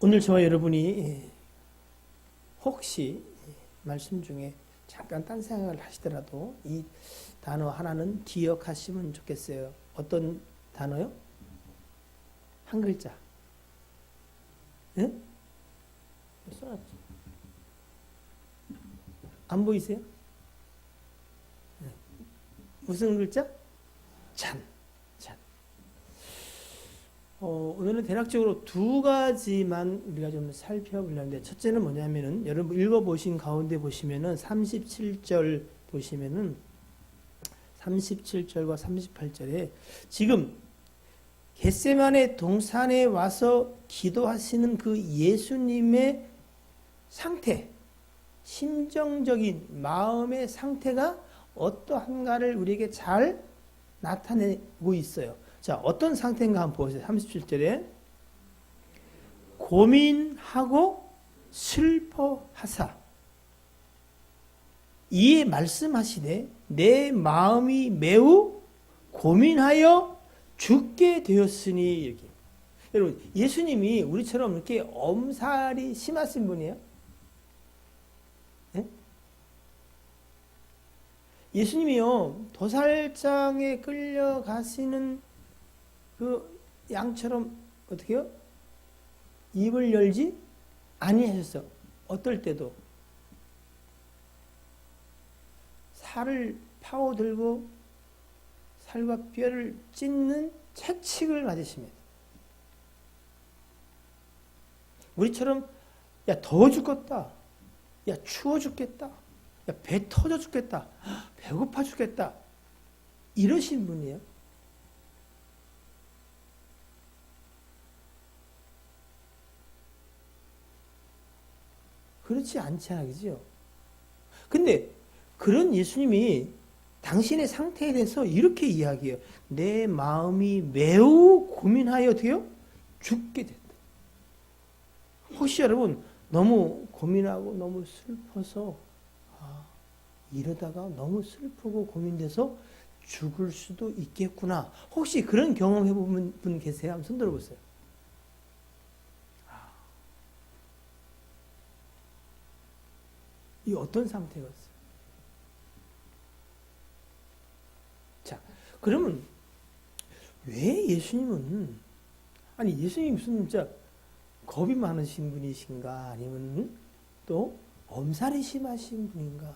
오늘 저와 여러분이 혹시 말씀 중에 잠깐 딴 생각을 하시더라도 이 단어 하나는 기억하시면 좋겠어요. 어떤 단어요? 한 글자. 예? 써놨죠. 안 보이세요? 무슨 글자? 잔. 오늘은 대략적으로 두 가지만 우리가 좀 살펴보려는데, 첫째는 뭐냐면은, 여러분 읽어보신 가운데 보시면은 37절 보시면은 37절과 38절에 지금 겟세마네 동산에 와서 기도하시는 그 예수님의 상태, 심정적인 마음의 상태가 어떠한가를 우리에게 잘 나타내고 있어요. 자, 어떤 상태인가 한번 보세요. 37절에 고민하고 슬퍼하사 이에 말씀하시되 내 마음이 매우 고민하여 죽게 되었으니. 이렇게. 여러분, 예수님이 우리처럼 이렇게 엄살이 심하신 분이에요? 네? 예수님이요, 도살장에 끌려가시는 그 양처럼 어떻게 해요? 입을 열지 아니하셨어. 어떨 때도 살을 파고들고 살과 뼈를 찢는 채찍을 맞으십니다. 우리처럼 야 더워 죽겠다, 야 추워 죽겠다, 야 배 터져 죽겠다, 배고파 죽겠다, 이러신 분이에요. 그렇지 않잖아요, 그죠? 근데 그런 예수님이 당신의 상태에 대해서 이렇게 이야기해요. 내 마음이 매우 고민하여 어떻게요? 죽게 된다. 혹시 여러분 너무 고민하고 너무 슬퍼서 이러다가 너무 슬프고 고민돼서 죽을 수도 있겠구나. 혹시 그런 경험 해본 분 계세요? 한번 손 들어보세요. 이 어떤 상태였어요? 자, 그러면 왜 예수님은, 아니 예수님이 무슨 진짜 겁이 많으신 분이신가, 아니면 또 엄살이 심하신 분인가?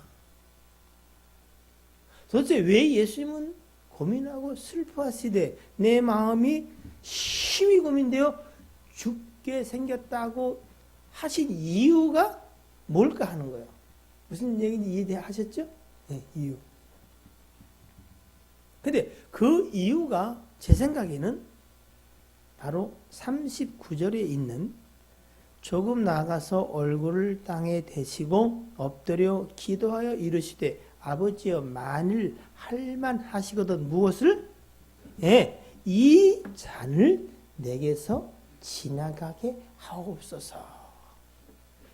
도대체 왜 예수님은 고민하고 슬퍼하시되 내 마음이 심히 고민되어 죽게 생겼다고 하신 이유가 뭘까 하는 거예요. 무슨 얘기인지 이해하셨죠? 네, 이유. 근데 그 이유가 제 생각에는 바로 39절에 있는 조금 나아가서 얼굴을 땅에 대시고 엎드려 기도하여 이르시되 아버지여 만일 할만하시거든 무엇을? 예, 이 잔을 내게서 지나가게 하옵소서.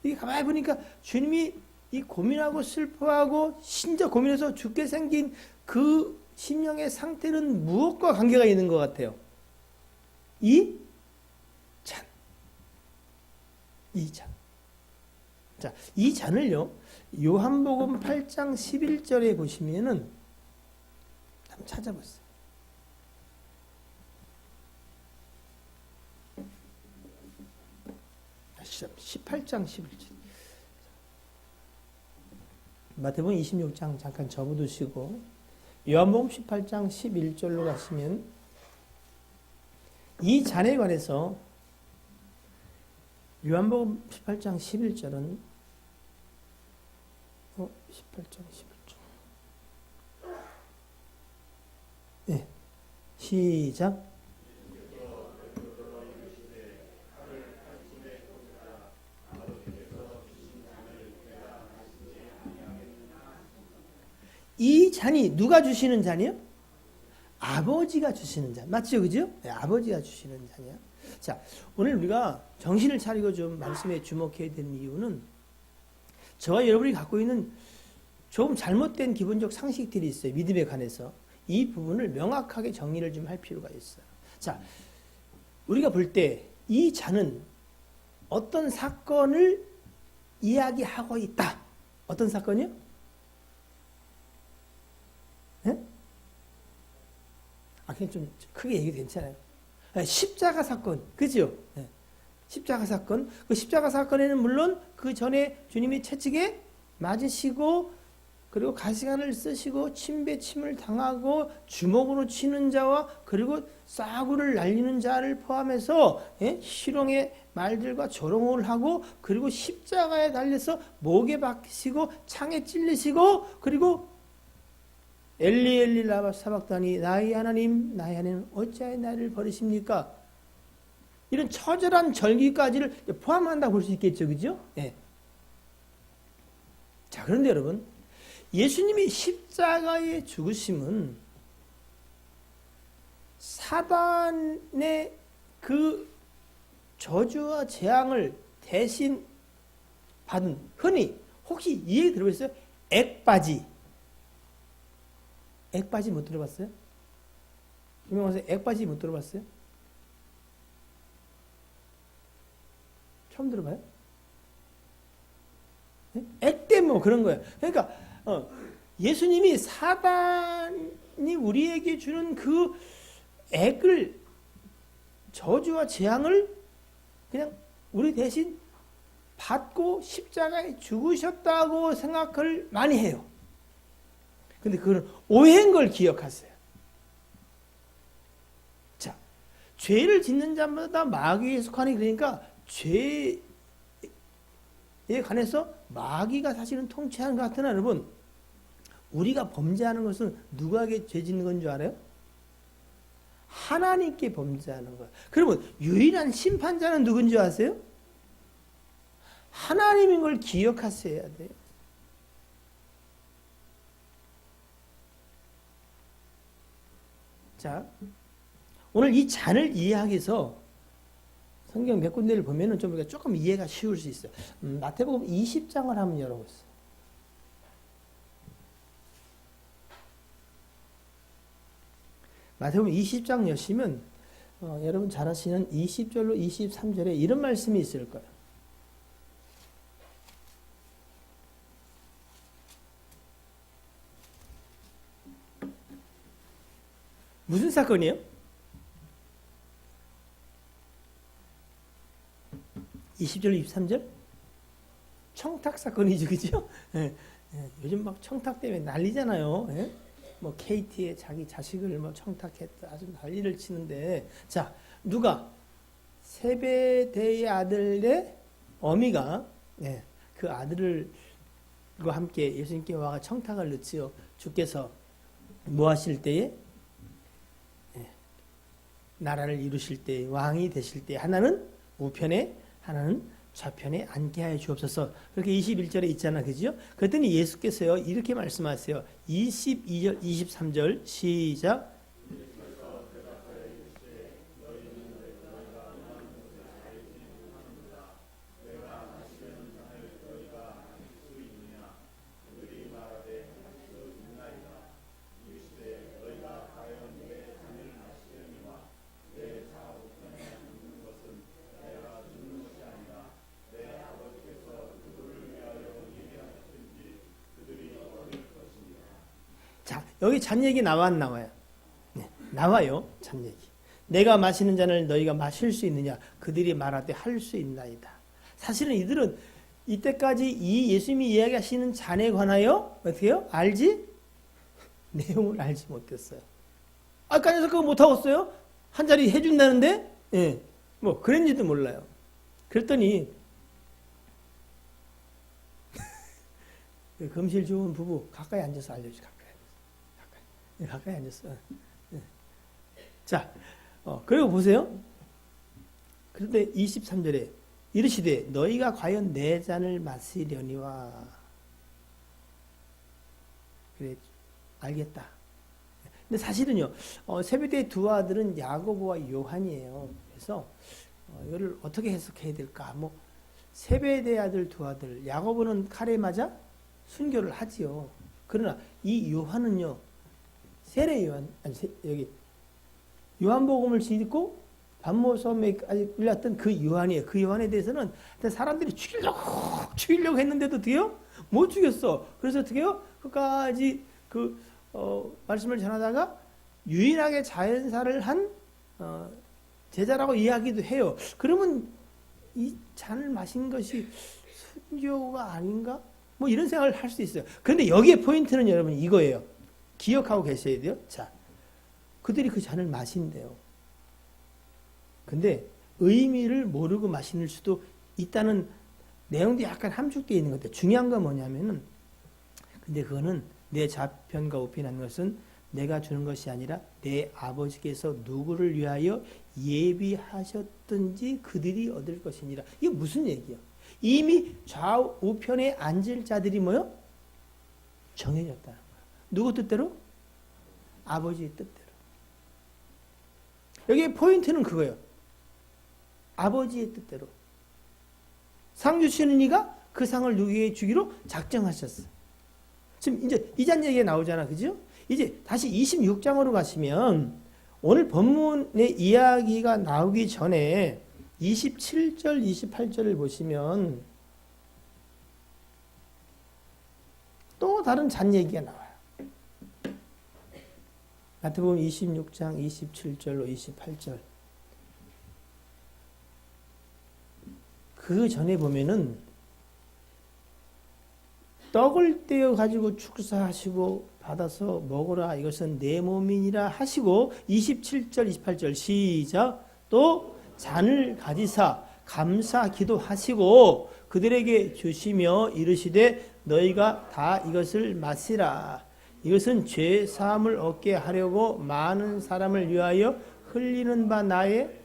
이게 가만히 보니까 주님이 이 고민하고 슬퍼하고 진짜 고민해서 죽게 생긴 그 심령의 상태는 무엇과 관계가 있는 것 같아요? 이 잔. 이 잔. 자, 이 잔을요, 요한복음 8장 11절에 보시면은, 한번 찾아보세요. 시작. 18장 11절. 마태복음 26장 잠깐 접어두시고 요한복음 18장 11절로 가시면 이 잔에 관해서 요한복음 18장 11절은 18장 11절. 네. 시작. 이 잔이 누가 주시는 잔이요? 아버지가 주시는 잔. 맞죠? 그죠? 네, 아버지가 주시는 잔이야. 자, 오늘 우리가 정신을 차리고 좀 말씀에 주목해야 되는 이유는 저와 여러분이 갖고 있는 조금 잘못된 기본적 상식들이 있어요. 믿음에 관해서. 이 부분을 명확하게 정리를 좀 할 필요가 있어요. 자, 우리가 볼 때 이 잔은 어떤 사건을 이야기하고 있다. 어떤 사건이요? 예? 그냥 좀 크게 얘기도 괜찮아요. 십자가 사건, 그죠? 예. 십자가 사건. 그 십자가 사건에는 물론 그 전에 주님이 채찍에 맞으시고, 그리고 가시관을 쓰시고, 침배침을 당하고, 주먹으로 치는 자와, 그리고 싸구를 날리는 자를 포함해서, 예? 희롱의 말들과 조롱을 하고, 그리고 십자가에 달려서 목에 박히시고, 창에 찔리시고, 그리고 엘리 엘리 라마 사박다니 나의 하나님 어찌하여 나를 버리십니까? 이런 처절한 절기까지를 포함한다고 볼 수 있겠죠. 그죠? 예. 자, 그런데 여러분, 예수님이 십자가에 죽으심은 사단의 그 저주와 재앙을 대신 받은, 흔히 혹시 이 얘기 들어보셨어요? 액바지. 액바지 못 들어봤어요? 유명하세요? 액바지 못 들어봤어요? 처음 들어봐요? 네? 액대 뭐 그런 거예요. 그러니까 예수님이 사단이 우리에게 주는 그 액을, 저주와 재앙을 그냥 우리 대신 받고 십자가에 죽으셨다고 생각을 많이 해요. 근데 그건 오해인 걸 기억하세요. 자, 죄를 짓는 자마다 마귀에 속하니, 그러니까 죄에 관해서 마귀가 사실은 통치하는 것 같으나 여러분, 우리가 범죄하는 것은 누구에게 죄 짓는 건 줄 알아요? 하나님께 범죄하는 거예요. 그러면 유일한 심판자는 누군지 아세요? 하나님인 걸 기억하셔야 돼요. 자, 오늘 이 잔을 이해하기 위해서 성경 몇 군데를 보면은 좀 우리가 조금 이해가 쉬울 수 있어요. 마태복음 20장을 한번 열어보세요. 마태복음 20장 여시면 여러분 잘 아시는 20절로 23절에 이런 말씀이 있을 거예요. 무슨 사건이에요? 20절, 23절? 청탁 사건이죠, 그죠? 예, 예, 요즘 막 청탁 때문에 난리잖아요. 예? 뭐 KT의 자기 자식을 뭐 청탁했다, 아주 난리를 치는데, 자, 누가 세베대의 아들의 어미가 예, 그 아들을 그 함께 예수님께 와가 청탁을 넣지요. 주께서 뭐 하실 때에 나라를 이루실 때, 왕이 되실 때 하나는 우편에 하나는 좌편에 앉게 하여 주옵소서. 그렇게 21절에 있잖아, 그죠? 그랬더니 예수께서요 이렇게 말씀하세요. 22절 23절 시작. 자, 여기 잔 얘기 나와 안 나와요? 네, 나와요. 잔 얘기. 내가 마시는 잔을 너희가 마실 수 있느냐? 그들이 말하되 할 수 있나이다. 사실은 이들은 이때까지 이 예수님이 이야기하시는 잔에 관하여 어떻게 해요? 알지? 내용을 알지 못했어요. 아까 녀석 그거 못하겠어요? 한 자리 해준다는데? 예, 뭐 그런지도 몰라요. 그랬더니 금실 좋은 부부 가까이 앉아서 알려주지. 가까이 앉았어. 자, 그리고 보세요. 그런데 23절에 이르시되 너희가 과연 내 잔을 마시려니와. 그래, 알겠다. 근데 사실은요, 세베대의 두 아들은 야고보와 요한이에요. 그래서 이거를 어떻게 해석해야 될까? 뭐 세베대의 아들 두 아들, 야고보는 칼에 맞아 순교를 하지요. 그러나 이 요한은요. 세례 요한, 아니, 여기 요한복음을 짓고 반모섬에 끌렸던 그 요한이에요. 그 요한에 대해서는 사람들이 죽이려고 했는데도 어떻게요? 못 죽였어. 그래서 어떻게요? 끝까지 말씀을 전하다가 유일하게 자연사를 한 제자라고 이야기도 해요. 그러면 이 잔을 마신 것이 순교가 아닌가? 뭐 이런 생각을 할 수 있어요. 그런데 여기에 포인트는 여러분 이거예요. 기억하고 계셔야 돼요. 자, 그들이 그 잔을 마신대요. 근데 의미를 모르고 마실 수도 있다는 내용도 약간 함축되어 있는 것 같아요. 중요한 건 뭐냐면은, 근데 그거는 내 좌편과 우편한 것은 내가 주는 것이 아니라 내 아버지께서 누구를 위하여 예비하셨든지 그들이 얻을 것이니라. 이게 무슨 얘기야? 이미 좌우편에 앉을 자들이 뭐요? 정해졌다는 거야. 누구 뜻대로? 아버지의 뜻대로. 여기에 포인트는 그거예요. 아버지의 뜻대로. 상 주시는 이가 그 상을 누구에게 주기로 작정하셨어. 지금 이제 이 잔 얘기가 나오잖아. 그죠? 이제 다시 26장으로 가시면 오늘 본문의 이야기가 나오기 전에 27절, 28절을 보시면 또 다른 잔 얘기가 나와요. 마태복음 26장 27절로 28절. 그 전에 보면은 떡을 떼어 가지고 축사하시고 받아서 먹으라 이것은 내 몸이니라 하시고 27절 28절 시작. 또 잔을 가지사 감사 기도하시고 그들에게 주시며 이르시되 너희가 다 이것을 마시라. 이것은 죄 사함을 얻게 하려고 많은 사람을 위하여 흘리는 바 나의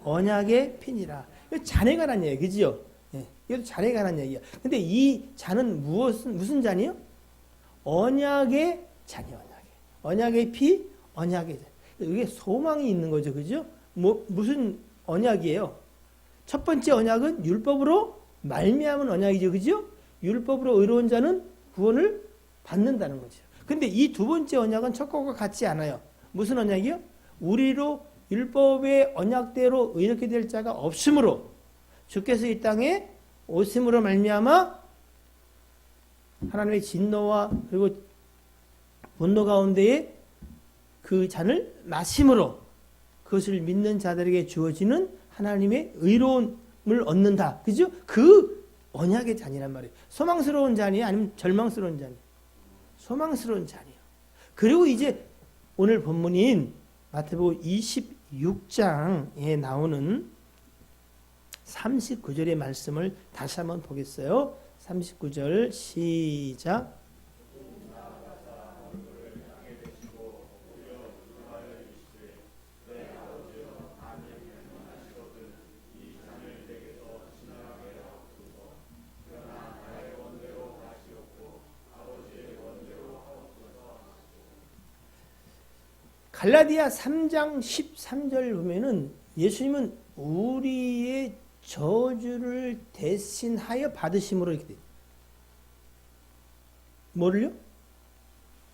언약의 피니라. 이거 잔에 관한 얘기, 그죠? 예, 이것도 잔에 관한 얘기야. 근데 이 잔은 무슨 잔이요? 언약의 잔이 언약의 피, 언약의 잔. 이게 소망이 있는 거죠, 그죠? 무슨 언약이에요? 첫 번째 언약은 율법으로 말미암은 언약이죠, 그죠? 율법으로 의로운 자는 구원을 받는다는 거죠. 근데 이 두 번째 언약은 첫 것과 같지 않아요. 무슨 언약이요? 우리로 율법의 언약대로 의롭게 될 자가 없으므로 주께서 이 땅에 오심으로 말미암아 하나님의 진노와 그리고 분노 가운데에 그 잔을 마심으로 그것을 믿는 자들에게 주어지는 하나님의 의로움을 얻는다. 그죠? 그 언약의 잔이란 말이에요. 소망스러운 잔이 아니면 절망스러운 잔이? 소망스러운 잔이에요. 그리고 이제 오늘 본문인 마태복음 26장에 나오는 39절의 말씀을 다시 한번 보겠어요. 39절 시작. 갈라디아 3장 13절 보면은 예수님은 우리의 저주를 대신하여 받으심으로 이렇게 돼요. 뭐를요?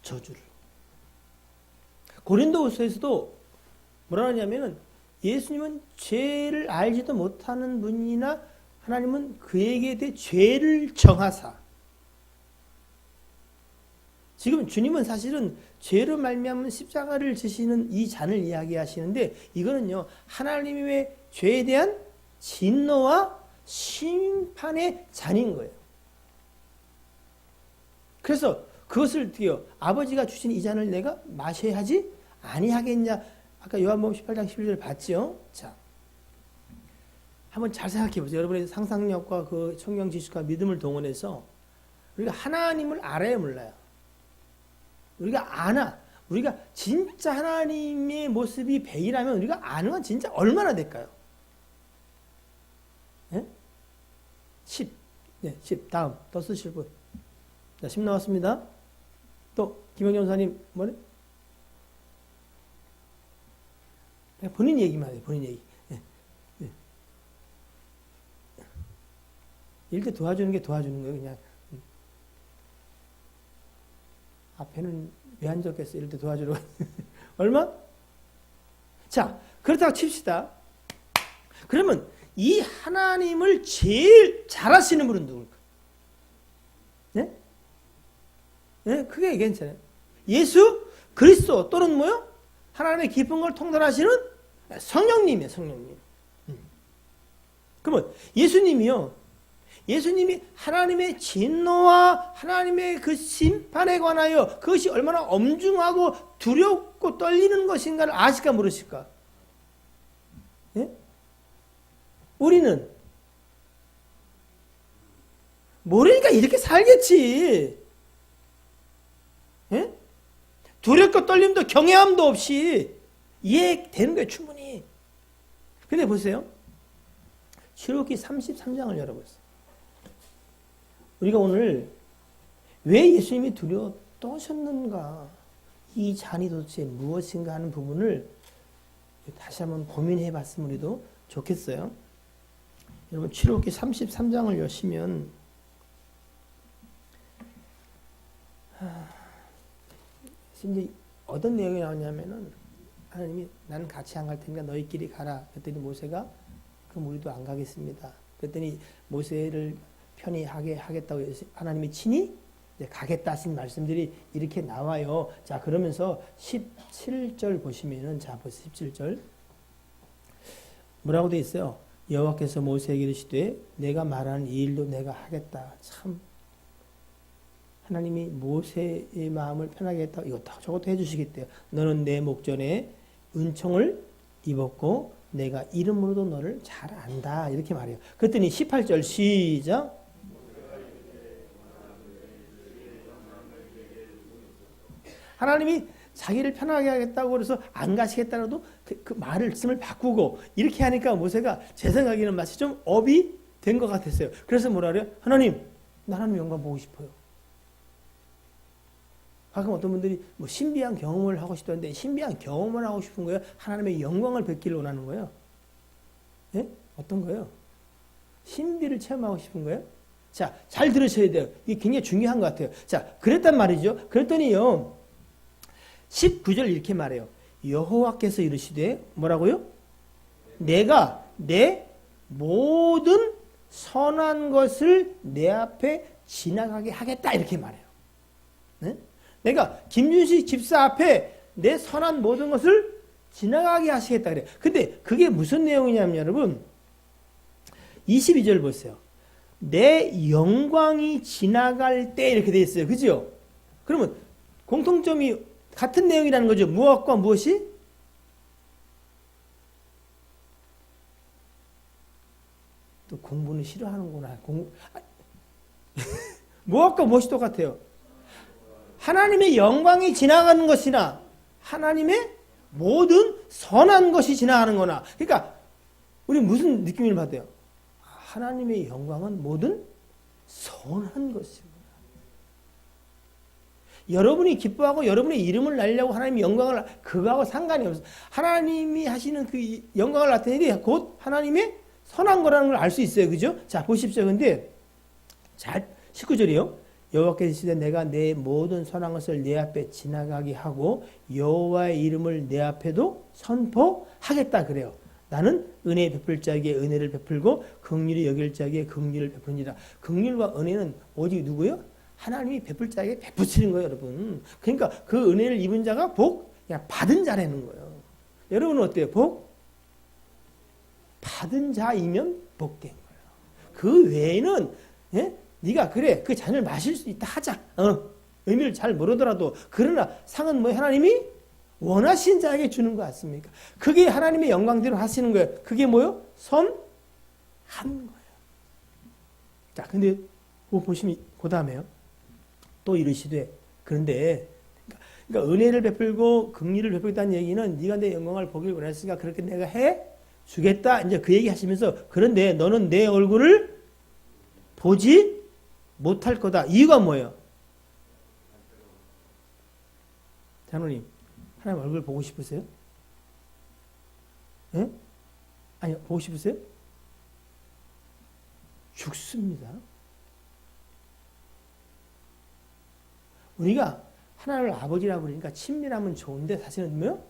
저주를. 고린도후서에서도 뭐라 하냐면은 예수님은 죄를 알지도 못하는 분이나 하나님은 그에게 대해 죄를 정하사. 지금 주님은 사실은 죄로 말미암은 십자가를 지시는 이 잔을 이야기하시는데 이거는요 하나님의 죄에 대한 진노와 심판의 잔인 거예요. 그래서 그것을 어떻게요? 아버지가 주신 이 잔을 내가 마셔야 하지 아니하겠냐? 아까 요한복음 18장 11절을 봤죠? 자, 한번 잘 생각해 보세요. 여러분의 상상력과 그 성경 지식과 믿음을 동원해서 우리가 하나님을 알아야 몰라요. 우리가 아나, 우리가 진짜 하나님의 모습이 100이라면 우리가 아는 건 진짜 얼마나 될까요? 네? 10. 네, 10. 다음. 더 쓰실 분. 자, 10 나왔습니다. 또, 김영경 선생님, 뭐래? 본인 얘기만 해요, 본인 얘기. 네. 네. 이렇게 도와주는 게 도와주는 거예요, 그냥. 앞에는 왜 안 적겠어? 이럴 때 도와주러. 얼마? 자, 그렇다고 칩시다. 그러면 이 하나님을 제일 잘 아시는 분은 누굴까? 네? 네? 크게 얘기했잖아요. 예수 그리스도 또는 뭐요? 하나님의 깊은 걸 통달하시는 성령님이에요. 성령님. 그러면 예수님이 하나님의 진노와 하나님의 그 심판에 관하여 그것이 얼마나 엄중하고 두렵고 떨리는 것인가를 아실까 모르실까? 예? 우리는 모르니까 이렇게 살겠지. 예? 두렵고 떨림도 경외함도 없이 이해되는 거예요. 충분히. 근데 보세요. 출애굽기 33장을 열어보세요. 우리가 오늘 왜 예수님이 두려워 떠셨는가, 이 잔이 도대체 무엇인가 하는 부분을 다시 한번 고민해 봤으면 우리도 좋겠어요. 여러분 출애굽기 33장을 여시면 이제 어떤 내용이 나오냐면은 하나님이 나는 같이 안 갈 테니까 너희끼리 가라. 그랬더니 모세가 그럼 우리도 안 가겠습니다. 그랬더니 모세를 편히 하겠다고 하나님이 친히 가겠다 하신 말씀들이 이렇게 나와요. 자, 그러면서 17절 보시면은, 자, 보세요. 17절. 뭐라고 돼 있어요? 여호와께서 모세에게 이르시되 내가 말하는 이 일도 내가 하겠다. 참 하나님이 모세의 마음을 편하게 했다. 이것도 저것도 해주시겠대요. 너는 내 목전에 은총을 입었고 내가 이름으로도 너를 잘 안다. 이렇게 말해요. 그랬더니 18절 시작. 하나님이 자기를 편하게 하겠다고 그래서 안 가시겠다라도 그 말씀을 바꾸고 이렇게 하니까 모세가 제 생각에는 마치 좀 업이 된 것 같았어요. 그래서 뭐라 그래요? 하나님, 나 하나님 영광 보고 싶어요. 가끔 어떤 분들이 뭐 신비한 경험을 하고 싶다는데 신비한 경험을 하고 싶은 거예요? 하나님의 영광을 뵙기를 원하는 거예요? 예? 어떤 거예요? 신비를 체험하고 싶은 거예요? 자, 잘 들으셔야 돼요. 이게 굉장히 중요한 것 같아요. 자, 그랬단 말이죠. 그랬더니요. 19절 이렇게 말해요. 여호와께서 이르시되 뭐라고요? 내가 내 모든 선한 것을 내 앞에 지나가게 하겠다. 이렇게 말해요. 네? 내가 김준식 집사 앞에 내 선한 모든 것을 지나가게 하시겠다 그래요. 근데 그게 무슨 내용이냐면 여러분 22절 보세요. 내 영광이 지나갈 때 이렇게 돼 있어요. 그죠? 그러면 공통점이 같은 내용이라는 거죠. 무엇과 무엇이? 또 공부는 싫어하는구나. 무엇과 무엇이 똑같아요? 하나님의 영광이 지나가는 것이나 하나님의 모든 선한 것이 지나가는 거나. 그러니까 우리 무슨 느낌을 받아요? 하나님의 영광은 모든 선한 것이구나. 여러분이 기뻐하고 여러분의 이름을 날려고 하나님의 영광을, 그거하고 상관이 없어요. 하나님이 하시는 그 영광을 나타내니 곧 하나님의 선한 거라는 걸 알 수 있어요. 그죠? 자, 보십시오. 근데 잘 19절이요. 여호와께서 이르시되 내가 내 모든 선한 것을 내 앞에 지나가게 하고 여호와의 이름을 내 앞에도 선포하겠다 그래요. 나는 은혜 베풀 자에게 은혜를 베풀고 긍휼히 여길 자에게 긍휼을 베푸니라. 긍휼과 은혜는 오직 누구요? 하나님이 베풀 자에게 베푸시는 거예요, 여러분. 그러니까 그 은혜를 입은 자가 복 그냥 받은 자라는 거예요. 여러분은 어때요? 복 받은 자이면 복된 거예요. 그 외에는 예? 네가 그래 그 잔을 마실 수 있다 하자. 의미를 잘 모르더라도 그러나 상은 뭐 하나님이 원하신 자에게 주는 거 같습니까? 그게 하나님의 영광대로 하시는 거예요. 그게 뭐요? 선한 거예요. 자, 근데 보시면 그 다음에요. 또 이르시되 그런데 그러니까 은혜를 베풀고 긍휼을 베풀겠다는 얘기는 네가 내 영광을 보길 원했으니까 그렇게 내가 해 주겠다. 이제 그 얘기 하시면서 그런데 너는 내 얼굴을 보지 못할 거다. 이유가 뭐예요? 장로님, 하나님 얼굴 보고 싶으세요? 예? 아니요, 보고 싶으세요? 죽습니다. 우리가 하나님을 아버지라고 그러니까 친밀하면 좋은데 사실은 뭐요?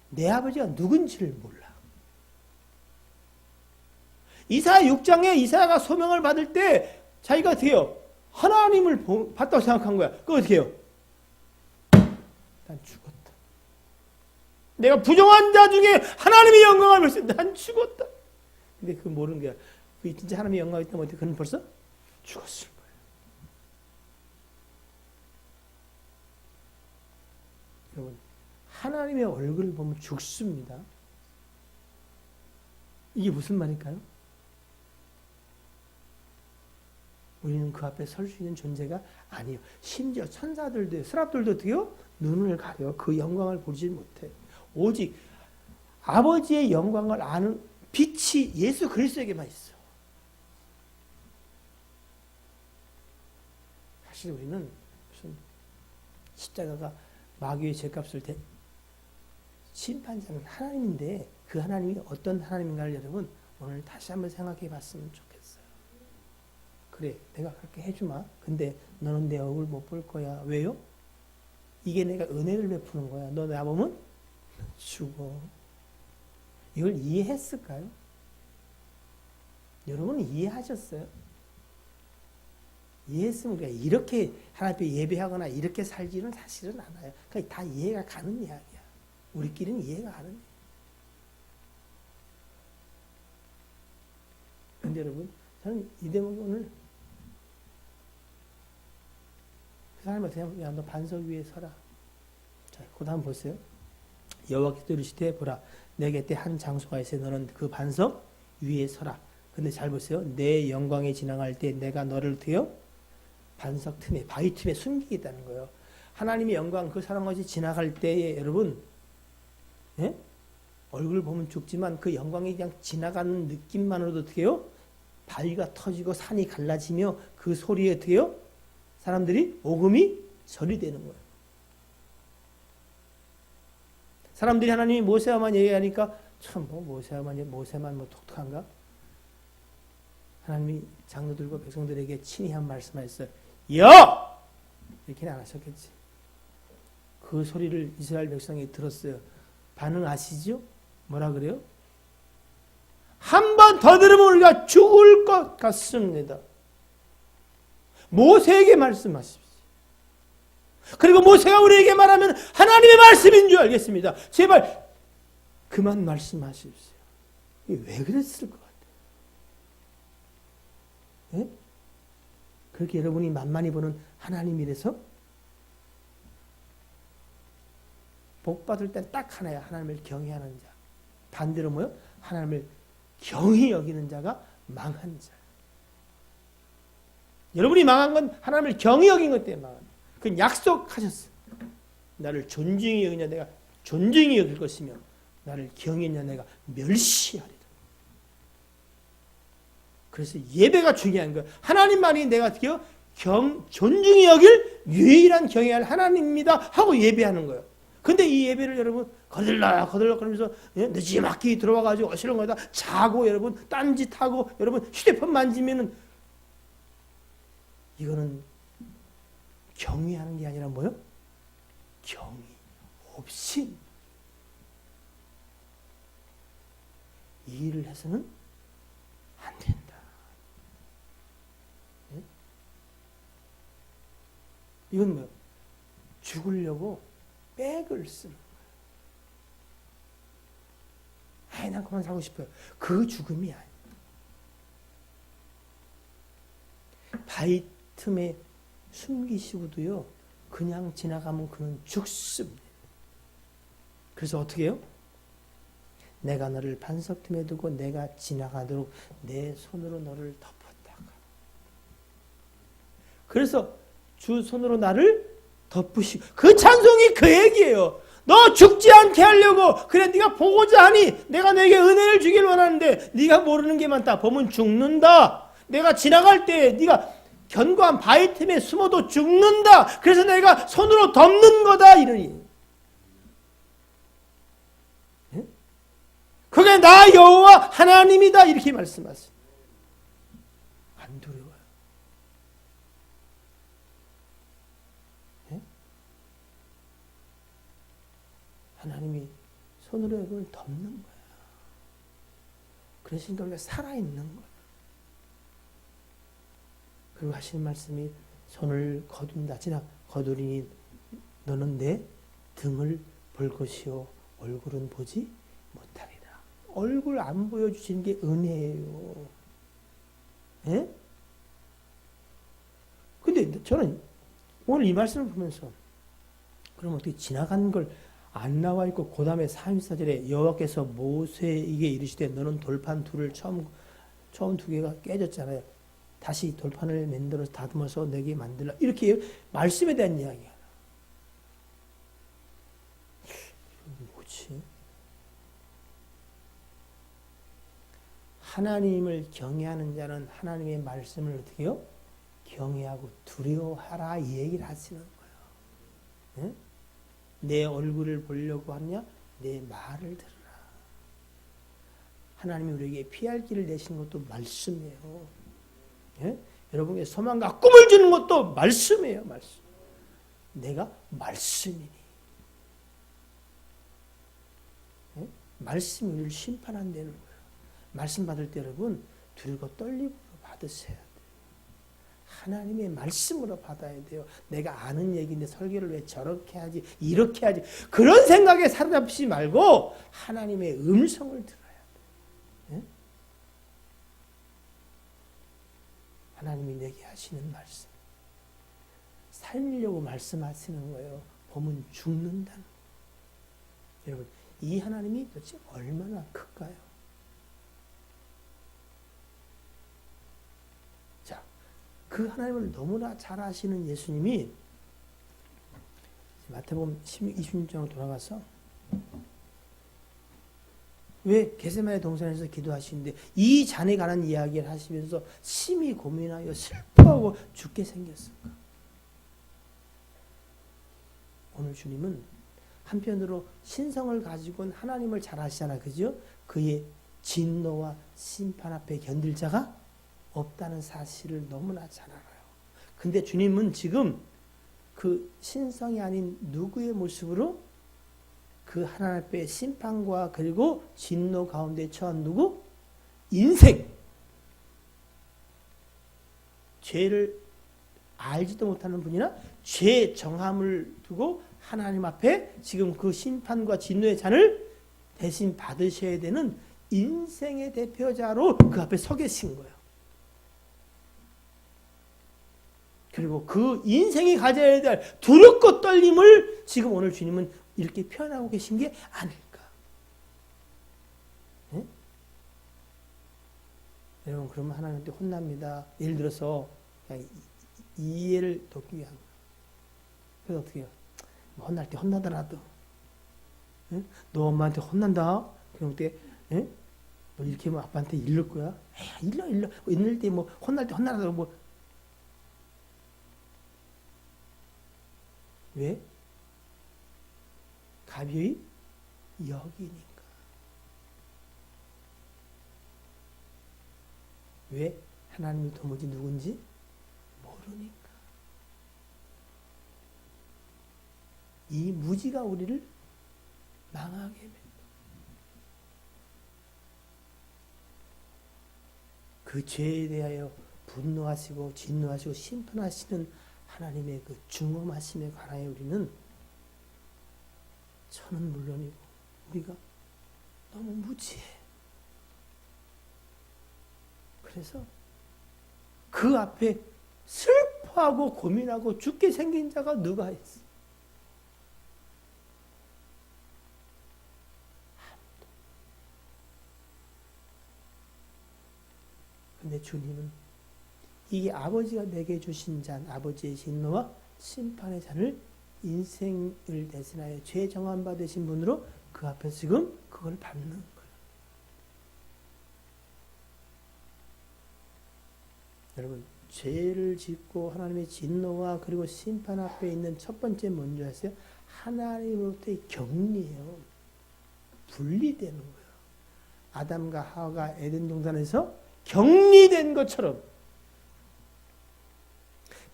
내 아버지가 누군지를 몰라. 이사야 6장에 이사야가 소명을 받을 때 자기가 어떻게 해요? 하나님을 봤다고 생각한 거야. 그거 어떻게 해요? 난 죽었다. 내가 부정한 자 중에 하나님의 영광을 볼 수 있다. 난 죽었다. 근데 그거 모르는 거야. 그 진짜 하나님의 영광이 있다면 어떻게 그는 벌써 죽었을 거예요. 여러분, 하나님의 얼굴을 보면 죽습니다. 이게 무슨 말일까요? 우리는 그 앞에 설 수 있는 존재가 아니에요. 심지어 천사들도, 스랍들도 어떻게요? 눈을 가려 그 영광을 보지 못해. 오직 아버지의 영광을 아는 빛이 예수 그리스도에게만 있어. 사실 우리는 무슨 십자가가 마귀의 죄값을 심판자는 하나님인데 그 하나님이 어떤 하나님인가를 여러분 오늘 다시 한번 생각해 봤으면 좋겠어요. 그래, 내가 그렇게 해주마. 근데 너는 내 얼굴 못 볼 거야. 왜요? 이게 내가 은혜를 베푸는 거야. 너 나 보면 죽어. 이걸 이해했을까요? 여러분은 이해하셨어요? 이해했으면 우리가 이렇게 하나님 앞에 예배하거나 이렇게 살지는 사실은 않아요. 그러니까 다 이해가 가는 이야기야. 우리끼리는 이해가 가는 이야기야. 근데 여러분, 저는 이 대목이 오늘 그 사람한테 야, 너 반석 위에 서라. 자, 그 다음 보세요. 여호와께서 이르시되 보라, 내 곁에 한 장소가 있어 너는 그 반석 위에 서라. 근데 잘 보세요. 내 영광에 지나갈 때 내가 너를 어떻게요? 반석 틈에, 바위 틈에 숨기겠다는 거예요. 하나님의 영광 그 사람 것이 지나갈 때에 여러분, 예? 얼굴 보면 죽지만 그 영광이 그냥 지나가는 느낌만으로도 어떻게 해요? 바위가 터지고 산이 갈라지며 그 소리에 어떻게 해요? 사람들이 오금이 절이 되는 거예요. 사람들이 하나님이 모세와만 얘기하니까 참 뭐 모세만 뭐 독특한가? 하나님이 장로들과 백성들에게 친히 한 말씀하셨어요. 여! 이렇게는 안 하셨겠지. 그 소리를 이스라엘 백성이 들었어요. 반응하시죠? 뭐라 그래요? 한 번 더 들으면 우리가 죽을 것 같습니다. 모세에게 말씀하십시오. 그리고 모세가 우리에게 말하면 하나님의 말씀인 줄 알겠습니다. 제발 그만 말씀하십시오. 이게 왜 그랬을 것 같아요? 예? 그렇게 여러분이 만만히 보는 하나님이라서 복 받을 땐 딱 하나야. 하나님을 경외하는 자. 반대로 뭐요? 하나님을 경히 여기는 자가 망한 자. 여러분이 망한 건 하나님을 경히 여긴 것 때문에 망한 거예요. 그건 약속하셨어요. 나를 존중히 여기냐 내가 존중히 여길 것이며 나를 경히냐 내가 멸시하리라. 그래서 예배가 중요한 거예요. 하나님만이 내가 어떻게 해요? 존중히 여길 유일한 경외할 하나님입니다 하고 예배하는 거예요. 근데 이 예배를 여러분 거들락거리면서 늦지막히 들어와가지고 어시런 거다 자고 여러분 딴짓하고 여러분 휴대폰 만지면은 이거는 경외하는 게 아니라 뭐요? 경외 없이 이 일을 해서는 안 된다. 네? 이건 뭐요? 죽으려고 백을 쓰는 거예요. 아이, 난 그만 살고 싶어요. 그 죽음이 아니에요. 바위 틈에 숨기시고도요, 그냥 지나가면 그는 죽습니다. 그래서 어떻게 해요? 내가 너를 반석 틈에 두고 내가 지나가도록 내 손으로 너를 덮었다가. 그래서 주 손으로 나를 덮으시고, 그 찬송이 그 얘기예요. 너 죽지 않게 하려고 그래 네가 보고자 하니 내가 너에게 은혜를 주길 원하는데 네가 모르는 게 많다. 보면 죽는다. 내가 지나갈 때 네가 견고한 바위 틈에 숨어도 죽는다. 그래서 내가 손으로 덮는 거다. 이러니 그게 나 여호와 하나님이다. 이렇게 말씀하세요. 안 두려워요. 하나님이 손으로 그걸 덮는 거야. 그래서 우리가 살아있는 거야. 그리고 하시는 말씀이 손을 거둔다. 거두리니 너는 내 등을 볼 것이요 얼굴은 보지 못하리라. 얼굴 안 보여주시는 게 은혜예요. 예? 근데 저는 오늘 이 말씀을 보면서 그럼 어떻게 지나간 걸 안 나와 있고 그 다음에 34절에 여호와께서 모세에게 이르시되 너는 돌판 둘을 처음 두 개가 깨졌잖아요. 다시 돌판을 만들어서 다듬어서 내게 만들라. 이렇게 말씀에 대한 이야기야. 뭐지? 하나님을 경외하는 자는 하나님의 말씀을 어떻게 해요? 경외하고 두려워하라 이 얘기를 하시는 거예요. 예? 내 얼굴을 보려고 하느냐? 내 말을 들으라. 하나님이 우리에게 피할 길을 내시는 것도 말씀이에요. 예? 여러분에게 소망과 꿈을 주는 것도 말씀이에요. 말씀. 내가 말씀이니. 예? 말씀이 우리를 심판한다는 거예요. 말씀 받을 때 여러분 두리고 떨림으로 받으셔야 돼요. 하나님의 말씀으로 받아야 돼요. 내가 아는 얘기인데 설교를 왜 저렇게 하지 이렇게 하지 그런 생각에 사로잡지 말고 하나님의 음성을 들어야 돼요. 예? 하나님이 내게 하시는 말씀 살리려고 말씀하시는 거예요. 보면 죽는다는 거예요. 여러분 이 하나님이 도대체 얼마나 클까요? 그 하나님을 너무나 잘 아시는 예수님이 마태복음 26장으로 돌아가서 왜 겟세마네 동산에서 기도하시는데 이 잔에 관한 이야기를 하시면서 심히 고민하여 슬퍼하고 죽게 생겼을까? 오늘 주님은 한편으로 신성을 가지고는 하나님을 잘 아시잖아요. 그죠? 그의 진노와 심판 앞에 견딜 자가 없다는 사실을 너무나 잘 알아요. 근데 주님은 지금 그 신성이 아닌 누구의 모습으로 그 하나님 앞에 심판과 그리고 진노 가운데 처한 누구? 인생. 죄를 알지도 못하는 분이나 죄 정함을 두고 하나님 앞에 지금 그 심판과 진노의 잔을 대신 받으셔야 되는 인생의 대표자로 그 앞에 서 계신 거예요. 그리고 그 인생이 가져야 될 두렵고 떨림을 지금 오늘 주님은 이렇게 표현하고 계신 게 아닐까. 네? 여러분 그러면 하나님한테 혼납니다. 예를 들어서 그냥 이해를 돕기 위한 거예요. 그래서 어떻게 해요? 혼날 때 혼나더라도 네? 너 엄마한테 혼난다. 그럼 어떻게 네? 너 이렇게 하면 아빠한테 일를 거야? 에이, 일러 일를 때 뭐 혼날 때 혼나더라도 뭐 왜? 가벼이 여기니까. 왜? 하나님이 도무지 누군지 모르니까. 이 무지가 우리를 망하게 합니다. 그 죄에 대하여 분노하시고 진노하시고 심판하시는 하나님의 그 중엄하심에 관하여 우리는 저는 물론이고 우리가 너무 무지해. 그래서 그 앞에 슬퍼하고 고민하고 죽게 생긴 자가 누가 있어? 근데 주님은 이게 아버지가 내게 주신 잔, 아버지의 진노와 심판의 잔을 인생을 대신하여 죄 정함 받으신 분으로 그 앞에 지금 그걸 받는 거예요. 여러분, 죄를 짓고 하나님의 진노와 그리고 심판 앞에 있는 첫 번째 뭔지 아세요? 하나님으로부터의 격리예요. 분리되는 거예요. 아담과 하와가 에덴 동산에서 격리된 것처럼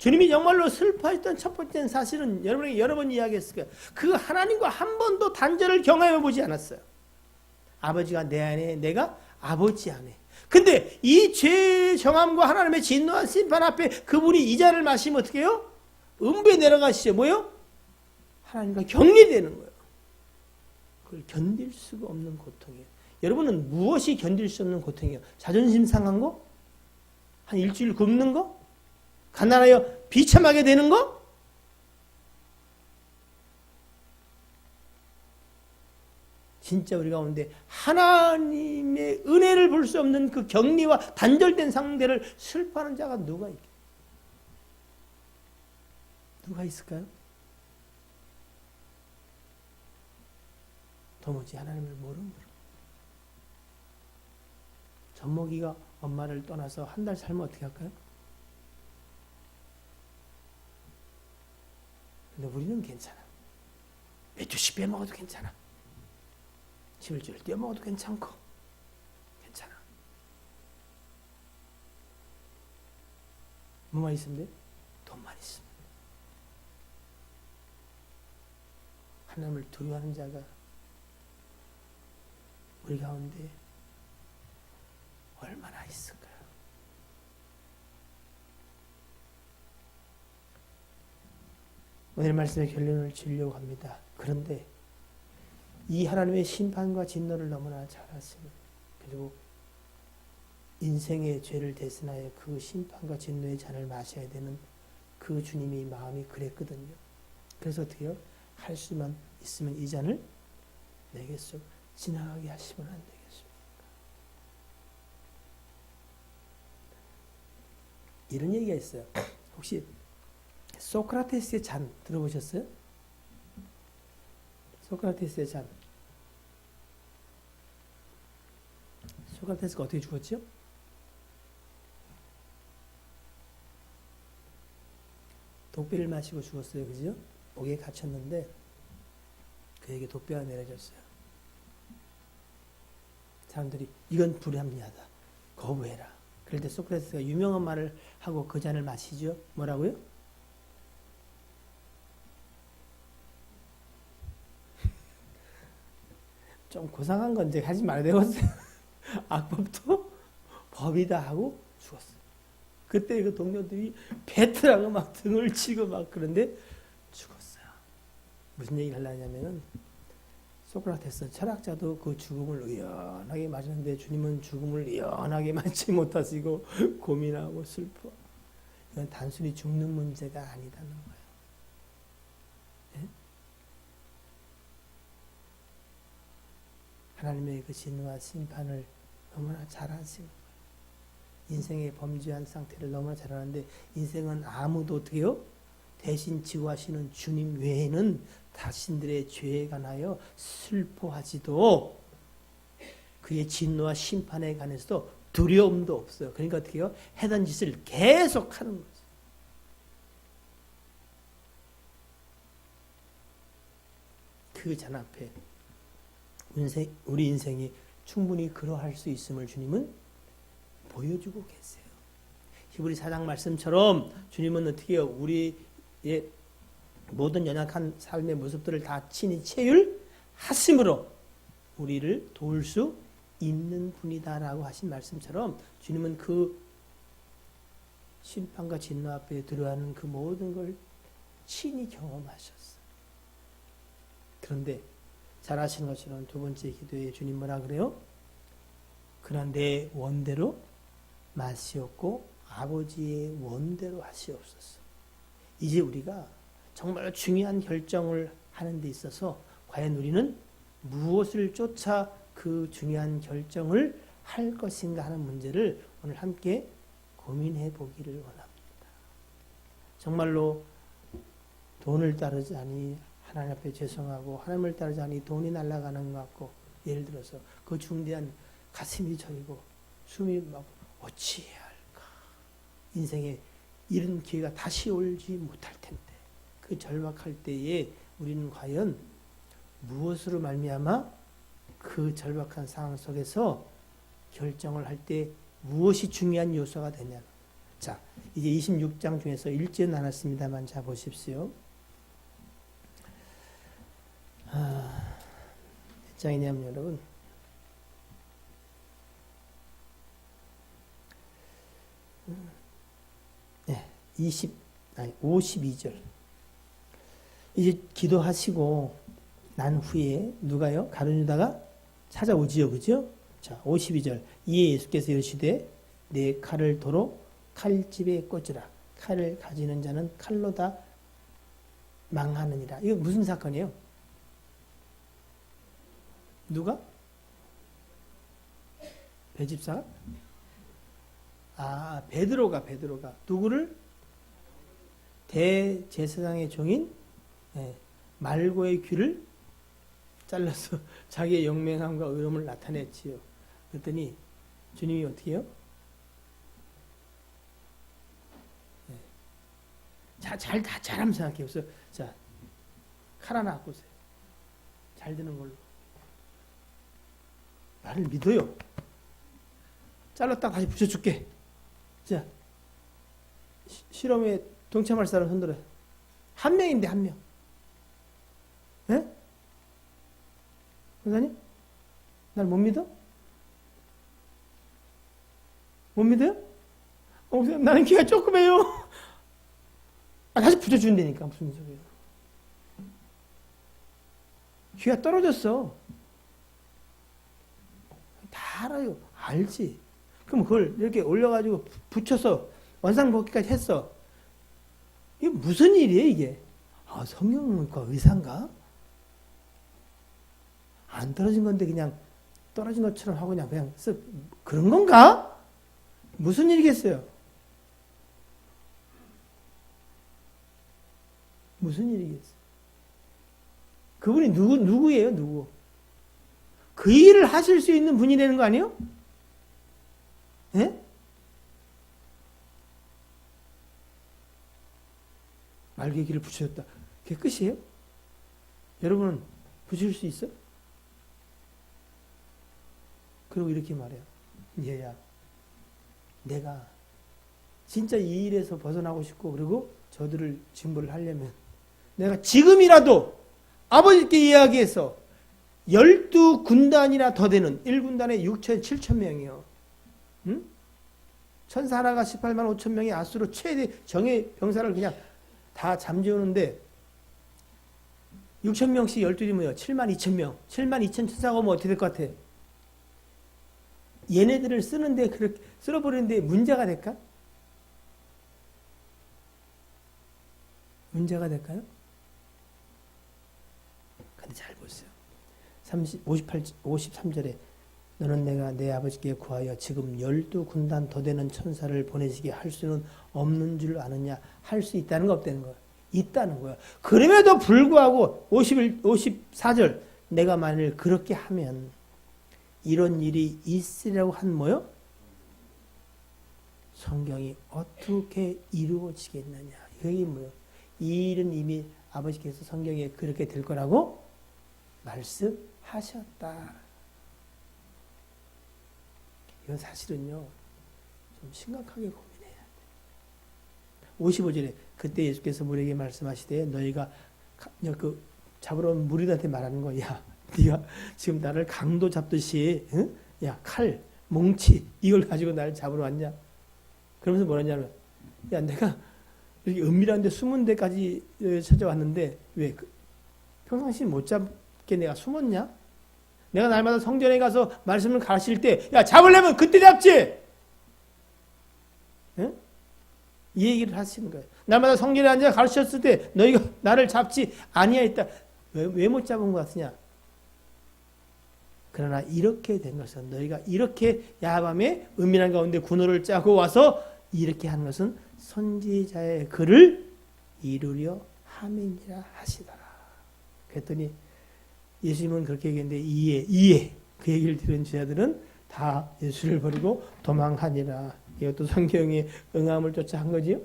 주님이 정말로 슬퍼했던 첫 번째는 사실은 여러분에게 여러 번 이야기했을 거예요. 그 하나님과 한 번도 단절을 경험해 보지 않았어요. 아버지가 내 안에, 내가 아버지 안에. 근데 이 죄의 정함과 하나님의 진노와 심판 앞에 그분이 이 잔을 마시면 어떻게 해요? 음부에 내려가시죠. 뭐요? 하나님과 격리되는 거예요. 그걸 견딜 수가 없는 고통이에요. 여러분은 무엇이 견딜 수 없는 고통이에요? 자존심 상한 거? 한 일주일 굶는 거? 가난하여 비참하게 되는 거? 진짜 우리 가운데 하나님의 은혜를 볼 수 없는 그 격리와 단절된 상태를 슬퍼하는 자가 누가 있겠어요? 누가 있을까요? 도무지 하나님을 모르므로. 젖먹이가 엄마를 떠나서 한 달 살면 어떻게 할까요? 근데 우리는 괜찮아. 몇 주씩 빼먹어도 괜찮아. 집을 떼어먹어도 괜찮고 괜찮아. 뭐만 있으면 돼? 돈만 있으면 돼. 하나님을 두려워하는 자가 우리 가운데 얼마나 있을까요? 오늘 말씀의 결론을 지으려고 합니다. 그런데 이 하나님의 심판과 진노를 너무나 잘 아시는, 그리고 인생의 죄를 대신하여 그 심판과 진노의 잔을 마셔야 되는 그 주님이 마음이 그랬거든요. 그래서 어떻게 해요? 할 수만 있으면 이 잔을 내게서 지나가게 하시면 안 되겠습니까? 이런 얘기가 있어요. 혹시 소크라테스의 잔 들어보셨어요? 소크라테스의 잔. 소크라테스가 어떻게 죽었죠? 독배를 마시고 죽었어요. 그죠? 옥에 갇혔는데 그에게 독배가 내려졌어요. 사람들이 이건 불합리하다. 거부해라. 그럴 때 소크라테스가 유명한 말을 하고 그 잔을 마시죠. 뭐라고요? 좀 고상한 건 이제 하지 말아야 되겠어요. 악법도 법이다 하고 죽었어요. 그때 그 동료들이 뱉으라고 막 등을 치고 막 그런데 죽었어요. 무슨 얘기를 하려냐면은 소크라테스 철학자도 그 죽음을 의연하게 맞았는데 주님은 죽음을 의연하게 맞지 못하시고 고민하고 슬퍼. 이건 단순히 죽는 문제가 아니다는 거예요. 네? 하나님의 그 진노와 심판을 너무나 잘 아시는 거예요. 인생의 범죄한 상태를 너무나 잘 아는데 인생은 아무도 어떻게 해요? 대신 지구하시는 주님 외에는 자신들의 죄에 관하여 슬퍼하지도 그의 진노와 심판에 관해서도 두려움도 없어요. 그러니까 어떻게 해요? 해던 짓을 계속 하는 거죠. 그 잔 앞에 우리 인생이 충분히 그러할 수 있음을 주님은 보여주고 계세요. 히브리 4장 말씀처럼 주님은 어떻게 해요? 우리의 모든 연약한 삶의 모습들을 다 친히 체휼하심으로 우리를 도울 수 있는 분이다라고 하신 말씀처럼 주님은 그 심판과 진노 앞에 두려워하는 그 모든 걸 친히 경험하셨어요. 그런데 잘 아시는 것처럼 두 번째 기도에 주님 뭐라 그래요? 그러나 내 원대로 마시옵고 아버지의 원대로 하시옵소서. 이제 우리가 정말 중요한 결정을 하는 데 있어서 과연 우리는 무엇을 쫓아 그 중요한 결정을 할 것인가 하는 문제를 오늘 함께 고민해 보기를 원합니다. 정말로 돈을 따르자니 하나님 앞에 죄송하고 하나님을 따르자니 돈이 날아가는 것 같고 예를 들어서 그 중대한 가슴이 저리고 숨이 막 어찌해야 할까. 인생에 이런 기회가 다시 오지 못할 텐데 그 절박할 때에 우리는 과연 무엇으로 말미암아 그 절박한 상황 속에서 결정을 할 때 무엇이 중요한 요소가 되냐. 자, 이제 26장 중에서 일절 나눴습니다만 자 보십시오. 몇 장이냐면 여러분 52절. 이제 기도하시고 난 후에 누가요? 가룟 유다가 찾아오지요. 그죠? 자, 52절. 이에 예수께서 이르시되 내 칼을 도로 칼집에 꽂으라. 칼을 가지는 자는 칼로 다 망하느니라. 이거 무슨 사건이에요? 누가? 배집사가? 베드로가 누구를? 대제사장의 종인 말고의 귀를 잘라서 자기의 영맹함과 의로움을 나타냈지요. 그랬더니 주님이 어떻게 해요? 잘 한번 생각해 보세요. 자, 칼 하나 갖고 오세요. 잘 되는 걸로. 나를 믿어요. 잘랐다 다시 붙여줄게. 자, 실험에 동참할 사람 손들어요. 한 명인데 한 명. 예? 선생님? 날 못 믿어? 못 믿어요? 나는 귀가 조그매요. 다시 붙여준다니까. 무슨 소리예요? 귀가 떨어졌어. 다 알아요. 알지. 그럼 그걸 이렇게 올려가지고 붙여서 원상복귀까지 했어. 이게 무슨 일이에요, 이게? 성경과 의사인가? 안 떨어진 건데 그냥 떨어진 것처럼 하고 그냥 그런 건가? 무슨 일이겠어요? 무슨 일이겠어요? 그분이 누구예요, 누구? 그 일을 하실 수 있는 분이라는 거 아니에요? 예? 말개기를 붙여줬다. 그게 끝이에요? 여러분은 붙일 수 있어? 그리고 이렇게 말해요. 얘야, 내가 진짜 이 일에서 벗어나고 싶고 그리고 저들을 징벌을 하려면 내가 지금이라도 아버지께 이야기해서 12군단이나 더 되는 1군단에 6천, 7천 명이요. 응? 천사 하나가 18만 5천 명의 아수로 최대 정예 병사를 그냥 다 잠재우는데 6천 명씩 12이면 7만 2천 명. 7만 2천 천사가 오면 어떻게 될 것 같아? 얘네들을 쓰는데 그렇게 쓸어버리는데 문제가 될까? 문제가 될까요? 근데 잘 보세요. 53절에 너는 내가 내 아버지께 구하여 지금 12군단 더 되는 천사를 보내시게 할 수는 없는 줄 아느냐? 할 수 있다는 거 없다는 거야. 있다는 거야. 그럼에도 불구하고 54절 내가 만일 그렇게 하면 이런 일이 있으려고 한 뭐요? 성경이 어떻게 이루어지겠느냐? 이게 뭐요? 이 일은 이미 아버지께서 성경에 그렇게 될 거라고 말씀하셨다. 이건 사실은요, 좀 심각하게 고민해야 돼. 55절에 그때 예수께서 우리에게 말씀하시되 너희가 잡으러 온 무리들한테 말하는 거야. 네가 지금 나를 강도 잡듯이 응? 야, 칼, 몽치 이걸 가지고 나를 잡으러 왔냐? 그러면서 뭐라냐면 야, 내가 이렇게 은밀한 데 숨은 데까지 찾아왔는데 왜 평상시 못 잡게 내가 숨었냐? 내가 날마다 성전에 가서 말씀을 가르칠 때 야, 잡으려면 그때 잡지! 응? 이 얘기를 하시는 거예요. 날마다 성전에 앉아 가르쳤을 때 너희가 나를 잡지 아니하였다. 왜 못 잡은 것 같으냐? 그러나 이렇게 된 것은 너희가 이렇게 야밤에 은밀한 가운데 군호를 짜고 와서 이렇게 하는 것은 선지자의 글을 이루려 함이니라 하시더라. 그랬더니 예수님은 그렇게 얘기했는데 이에 그 얘기를 들은 제자들은 다 예수를 버리고 도망하니라. 이것도 성경의 응함을 쫓아 한 거지요.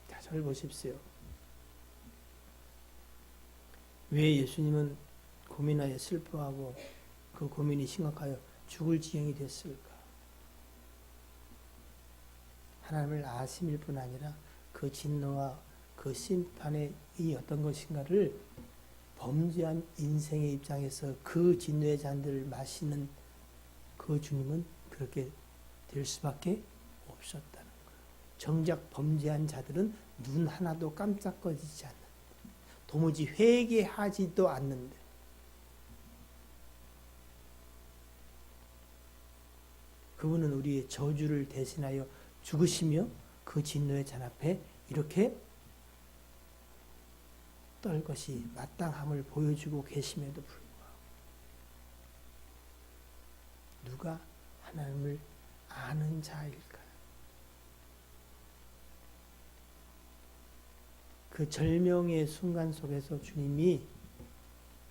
자, 저를 보십시오. 왜 예수님은 고민하여 슬퍼하고 그 고민이 심각하여 죽을 지경이 됐을까? 하나님을 아심일 뿐 아니라 그 진노와 그 심판의 이 어떤 것인가를 범죄한 인생의 입장에서 그 진노의 잔들을 마시는 그 주님은 그렇게 될 수밖에 없었다는 거예요. 정작 범죄한 자들은 눈 하나도 깜짝거리지 않는, 도무지 회개하지도 않는데, 그분은 우리의 저주를 대신하여 죽으시며 그 진노의 잔 앞에 이렇게 떨 것이 마땅함을 보여주고 계심에도 불구하고 누가 하나님을 아는 자일까요? 그 절명의 순간 속에서 주님이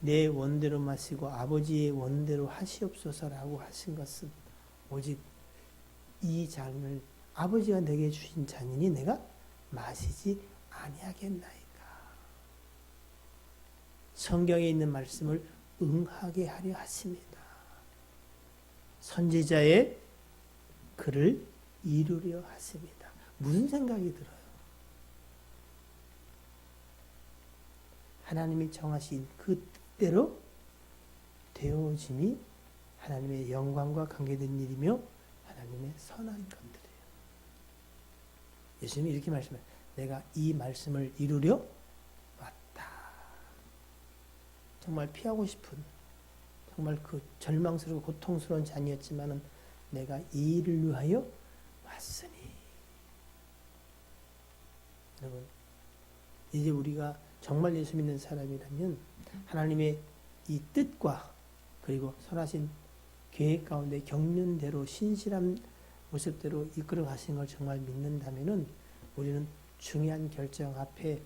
내 원대로 마시고 아버지의 원대로 하시옵소서라고 하신 것은 오직 이 잔을 아버지가 내게 주신 잔이니 내가 마시지 아니하겠나이까. 성경에 있는 말씀을 응하게 하려 하십니다. 선지자의 글을 이루려 하십니다. 무슨 생각이 들어요? 하나님이 정하신 그 뜻대로 되어짐이 하나님의 영광과 관계된 일이며 하나님의 선한 것들이에요. 예수님이 이렇게 말씀해요. 내가 이 말씀을 이루려 왔다. 정말 피하고 싶은, 정말 그 절망스럽고 고통스러운 잔이었지만은 내가 이 일을 위하여 왔으니. 여러분, 이제 우리가 정말 예수 믿는 사람이라면 하나님의 이 뜻과 그리고 선하신 계획 가운데 겪는 신실한 모습대로 이끌어 가시는 걸 정말 믿는다면은 우리는 중요한 결정 앞에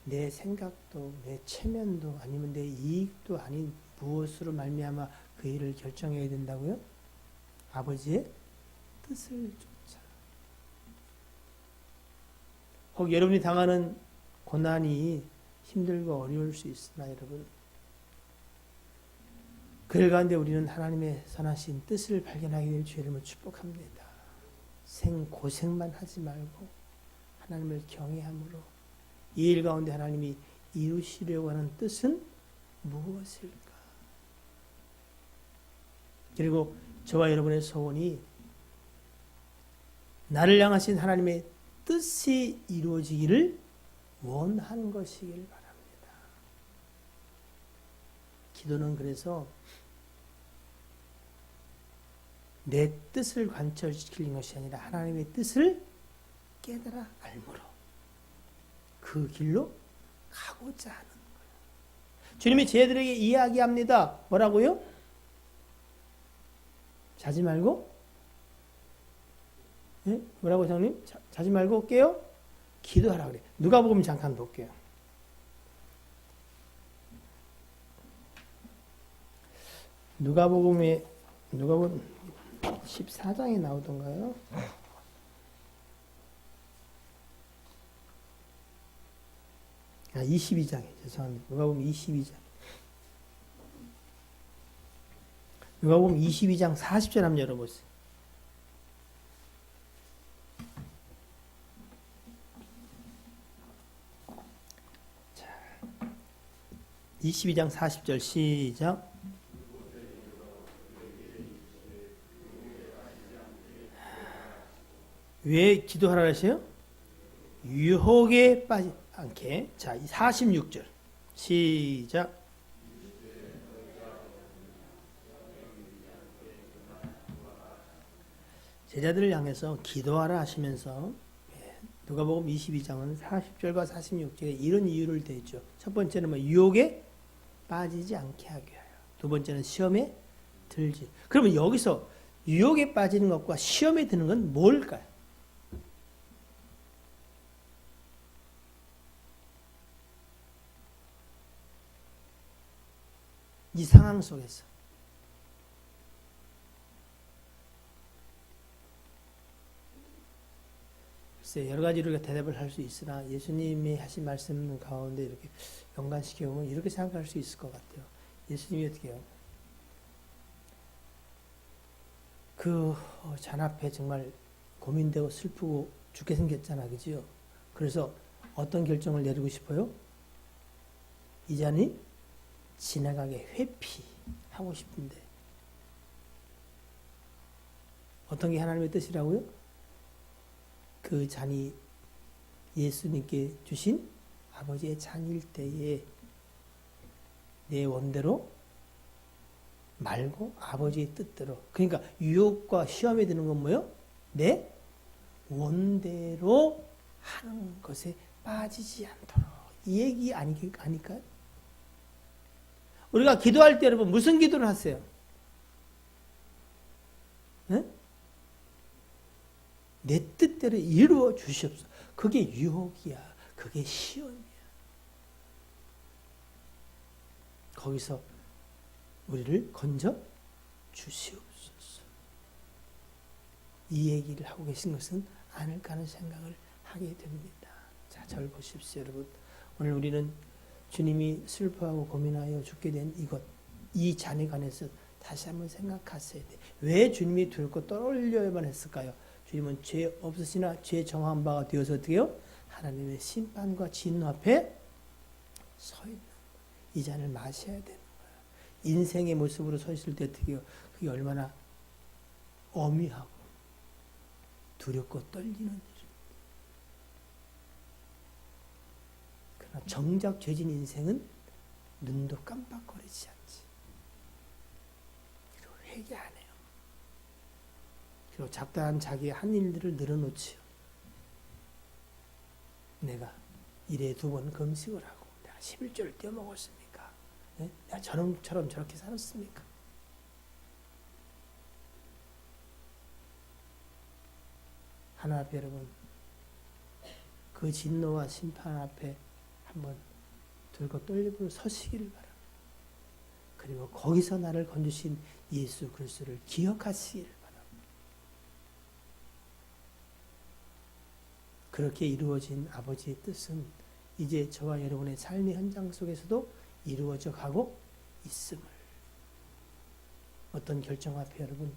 내 생각도 내 체면도 아니면 내 이익도 아닌 무엇으로 말미암아 그 일을 결정해야 된다고요? 아버지의 뜻을 쫓아. 혹 여러분이 당하는 고난이 힘들고 어려울 수 있으나 여러분, 그 가운데 우리는 하나님의 선하신 뜻을 발견하게 될 주님을 축복합니다. 생고생만 하지 말고 하나님을 경외함으로 이 일 가운데 하나님이 이루시려고 하는 뜻은 무엇일까? 그리고 저와 여러분의 소원이 나를 향하신 하나님의 뜻이 이루어지기를 원하는 것이길 바랍니다. 기도는 그래서 내 뜻을 관철시키는 것이 아니라 하나님의 뜻을 깨달아 알므로 그 길로 가고자 하는 거예요. 주님이 제자들에게 이야기합니다. 뭐라고요? 자지 말고, 네? 뭐라고 성님? 자지 말고 깨어 기도하라 그래. 누가복음 잠깐 볼게요. 누가복음 14장에 나오던가요? 아, 22장에 죄송합니다. 누가복음 22장. 누가복음 22장 40절 한번 열어보세요. 자, 22장 40절 시작. 왜 기도하라 하세요? 유혹에 빠지 않게. 자, 46절 시작. 제자들을 향해서 기도하라 하시면서 누가복음 22장은 40절과 46절에 이런 이유를 대죠. 첫 번째는 유혹에 빠지지 않게 하기 위하여. 두 번째는 시험에 들지. 그러면 여기서 유혹에 빠지는 것과 시험에 드는 건 뭘까요? 이 상황 속에서 글쎄 여러 가지로 대답을 할 수 있으나 예수님이 하신 말씀 가운데 이렇게 연관시켜보면 이렇게 생각할 수 있을 것 같아요. 예수님이 어떻게 해요? 그 잔 앞에 정말 고민되고 슬프고 죽게 생겼잖아. 그죠? 그래서 어떤 결정을 내리고 싶어요? 이 잔이 지나가게 회피하고 싶은데 어떤 게 하나님의 뜻이라고요? 그 잔이 예수님께 주신 아버지의 잔일 때에 내 원대로 말고 아버지의 뜻대로. 그러니까 유혹과 시험에 드는 건 뭐예요? 내 원대로 하는 것에 빠지지 않도록. 이 얘기 아닐까요? 우리가 기도할 때 여러분 무슨 기도를 하세요? 네? 내 뜻대로 이루어 주시옵소서. 그게 유혹이야. 그게 시험이야. 거기서 우리를 건져 주시옵소서. 이 얘기를 하고 계신 것은 아닐까 하는 생각을 하게 됩니다. 자, 저를 보십시오, 여러분. 오늘 우리는 주님이 슬퍼하고 고민하여 죽게 된 이 잔에 관해서 다시 한번 생각하셔야 돼. 왜 주님이 들고 떠올려야만 했을까요? 주님은 죄 없으시나 죄 정한 바가 되어서 어떻게 해요? 하나님의 심판과 진노 앞에 서 있는 이 잔을 마셔야 되는 거예요. 인생의 모습으로 서 있을 때 어떻게 해요? 그게 얼마나 어미하고 두렵고 떨리는 일입니다. 그러나 정작 죄진 인생은 눈도 깜빡거리지 않지. 그리고 회개 안 해요. 그리고 잡다한 자기의 한 일들을 늘어놓지요. 내가 일에 2번 금식을 하고 내가 11조를 떼어먹었습니까? 네? 내가 저놈처럼 저렇게 살았습니까? 하나 앞에 여러분 그 진노와 심판 앞에 한번 들고 떨리고 서시기를 바랍니다. 그리고 거기서 나를 건주신 예수 그리스도를 기억하시기를 바랍니다. 그렇게 이루어진 아버지의 뜻은 이제 저와 여러분의 삶의 현장 속에서도 이루어져 가고 있음을. 어떤 결정 앞에 여러분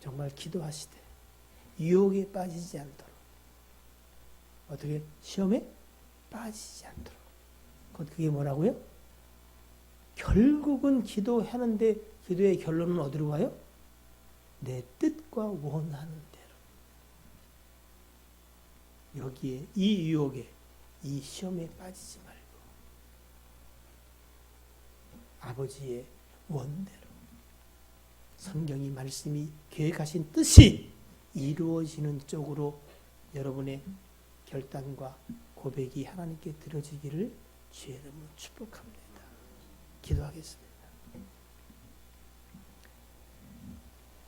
정말 기도하시되 유혹에 빠지지 않도록, 어떻게 시험에 빠지지 않도록. 그게 뭐라고요? 결국은 기도하는데 기도의 결론은 어디로 가요? 내 뜻과 원하는 대로. 여기에 이 유혹에 이 시험에 빠지지 말고 아버지의 원대로 성경이 말씀이 계획하신 뜻이 이루어지는 쪽으로 여러분의 결단과 고백이 하나님께 드려지기를 주의 이름으로 축복합니다. 기도하겠습니다.